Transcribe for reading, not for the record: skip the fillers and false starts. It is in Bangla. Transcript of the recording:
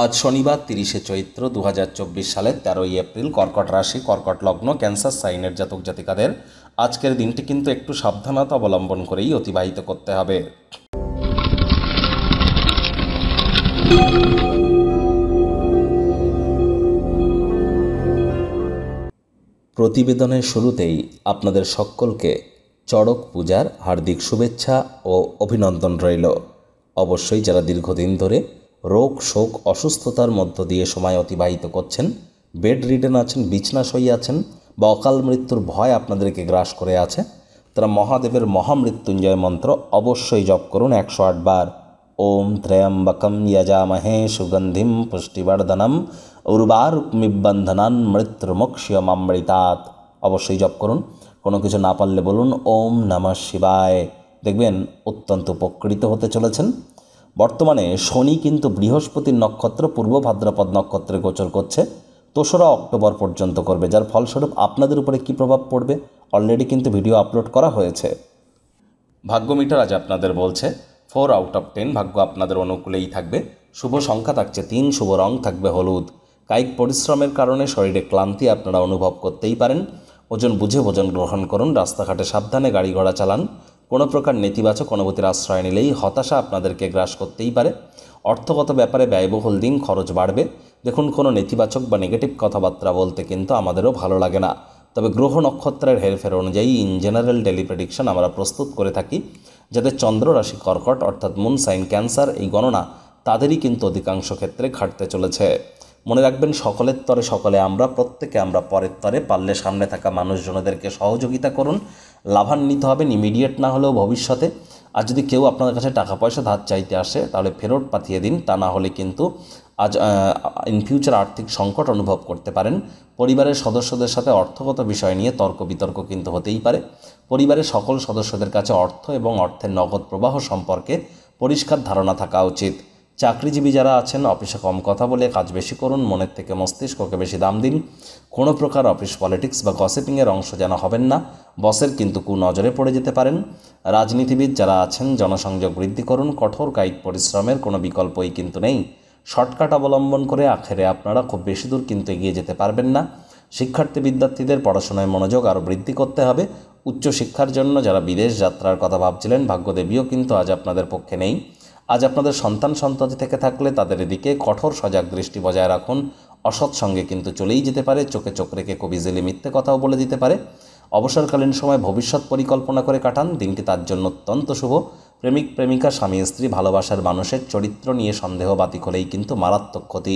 আজ শনিবার 30শে চৈত্র 2024 সালের 13ই এপ্রিল। কর্কট রাশি, কর্কট লগ্ন, ক্যান্সার সাইনের জাতক জাতিকাদের আজকের দিনটি কিন্তু একটু সাবধানতা অবলম্বন করেই অতিবাহিত করতে হবে। প্রতিবেদনের শুরুতেই আপনাদের সকলকে চড়ক পূজার হার্দিক শুভেচ্ছা ও অভিনন্দন রইল। অবশ্যই যারা দীর্ঘদিন ধরে রোগ শোক অসুস্থতার মধ্য দিয়ে সময় অতিবাহিত করছেন, বেড রিডেন আছেন, বিছনাশয়ী আছেন বা অকাল মৃত্যুর ভয় আপনাদেরকে গ্রাস করে আছে, তারা মহাদেবের মহামৃত্যুঞ্জয় মন্ত্র অবশ্যই জপ করুন 108 বার। ওম ত্র্যম্বকম যজামহে সুগন্ধিম পুষ্টিবর্ধনম উর্বারুকমিবন্ধনান মৃত্যুর্মোক্ষয়মামৃতাৎ। অবশ্যই জপ করুন। কোনো কিছু না পারলে বলুন ওম নমঃ শিবায়, দেখবেন অত্যন্ত উপকৃত হতে চলেছেন। বর্তমানে শনি কিন্তু বৃহস্পতির নক্ষত্র পূর্ব ভাদ্রপদ নক্ষত্রে গোচর করছে, 2রা অক্টোবর পর্যন্ত করবে, যার ফলস্বরূপ আপনাদের উপরে কী প্রভাব পড়বে অলরেডি কিন্তু ভিডিও আপলোড করা হয়েছে। ভাগ্য মিটার আজ আপনাদের বলছে 4 আউট অফ 10 ভাগ্য আপনাদের অনুকূলেই থাকবে। শুভ সংখ্যা থাকছে 3, শুভ রং থাকবে হলুদ। কায়িক পরিশ্রমের কারণে শরীরে ক্লান্তি আপনারা অনুভব করতেই পারেন। ওজন বুঝে ভোজন গ্রহণ করুন। রাস্তাঘাটে সাবধানে গাড়ি ঘোড়া চালান। কোনো প্রকার নেতিবাচক অনুভূতির আশ্রয় নিলেই হতাশা আপনাদেরকে গ্রাস করতেই পারে। অর্থগত ব্যাপারে ব্যয়বহুল দিন, খরচ বাড়বে। দেখুন, কোনো নেতিবাচক বা নেগেটিভ কথাবার্তা বলতে কিন্তু আমাদেরও ভালো লাগে না, তবে গ্রহ নক্ষত্রের হেরফের অনুযায়ী ইন জেনারেল ডেলি প্রেডিকশন আমরা প্রস্তুত করে থাকি। যাদের চন্দ্র রাশি কর্কট অর্থাৎ মুন সাইন ক্যান্সার, এই গণনা তাদেরই কিন্তু অধিকাংশ ক্ষেত্রে খাটতে চলেছে। মনে রাখবেন, সকলের তরে সকলে আমরা, প্রত্যেকে আমরা পরের তরে। পারলে সামনে থাকা মানুষজনদেরকে সহযোগিতা করুন, লাভান্বিত হবেন ইমিডিয়েট না হলেও ভবিষ্যতে। আর যদি কেউ আপনাদের কাছে টাকা পয়সা ধার চাইতে আসে তাহলে ফেরত পাঠিয়ে দিন, তা না হলে কিন্তু আজ ইন ফিউচার আর্থিক সংকট অনুভব করতে পারেন। পরিবারের সদস্যদের সাথে অর্থগত বিষয় নিয়ে তর্ক বিতর্ক কিন্তু হতেই পারে। পরিবারের সকল সদস্যদের কাছে অর্থ এবং অর্থের নগদ প্রবাহ সম্পর্কে পরিষ্কার ধারণা থাকা উচিত। চাকরিজীবী যারা আছেন, অফিসে কম কথা বলে কাজ বেশি করুন, মনের থেকে মস্তিষ্ককে বেশি দাম দিন। কোনো প্রকার অফিস পলিটিক্স বা গসিপিংয়ের অংশ যেন হবেন না, বসের কিন্তু কুনজরে পড়ে যেতে পারেন। রাজনীতিবিদ যারা আছেন, জনসংযোগ বৃদ্ধি করুন। কঠোর কায়িক পরিশ্রমের কোনো বিকল্পই কিন্তু নেই। শর্টকাট অবলম্বন করে আখেরে আপনারা খুব বেশি দূর কিন্তু এগিয়ে যেতে পারবেন না। শিক্ষার্থী বিদ্যার্থীদের পড়াশোনায় মনোযোগ আরও বৃদ্ধি করতে হবে। উচ্চশিক্ষার জন্য যারা বিদেশ যাত্রার কথা ভাবছিলেন, ভাগ্যদেবীও কিন্তু আজ আপনাদের পক্ষে নেই। আজ আপনাদের সন্তান সন্ততি থেকে থাকলে তাদের এদিকে কঠোর সজাগ দৃষ্টি বজায় রাখুন। অসৎ সঙ্গে কিন্তু চলেই যেতে পারে, চোখে চোখ রেখে খুব ইজিলি মিথ্যে কথাও বলে দিতে পারে। অবসরকালীন সময় ভবিষ্যৎ পরিকল্পনা করে কাটান, দিনটি তার জন্য অত্যন্ত শুভ। প্রেমিক প্রেমিকা, স্বামী স্ত্রী, ভালোবাসার মানুষের চরিত্র নিয়ে সন্দেহ বাতিক হলেই কিন্তু মারাত্মক ক্ষতি।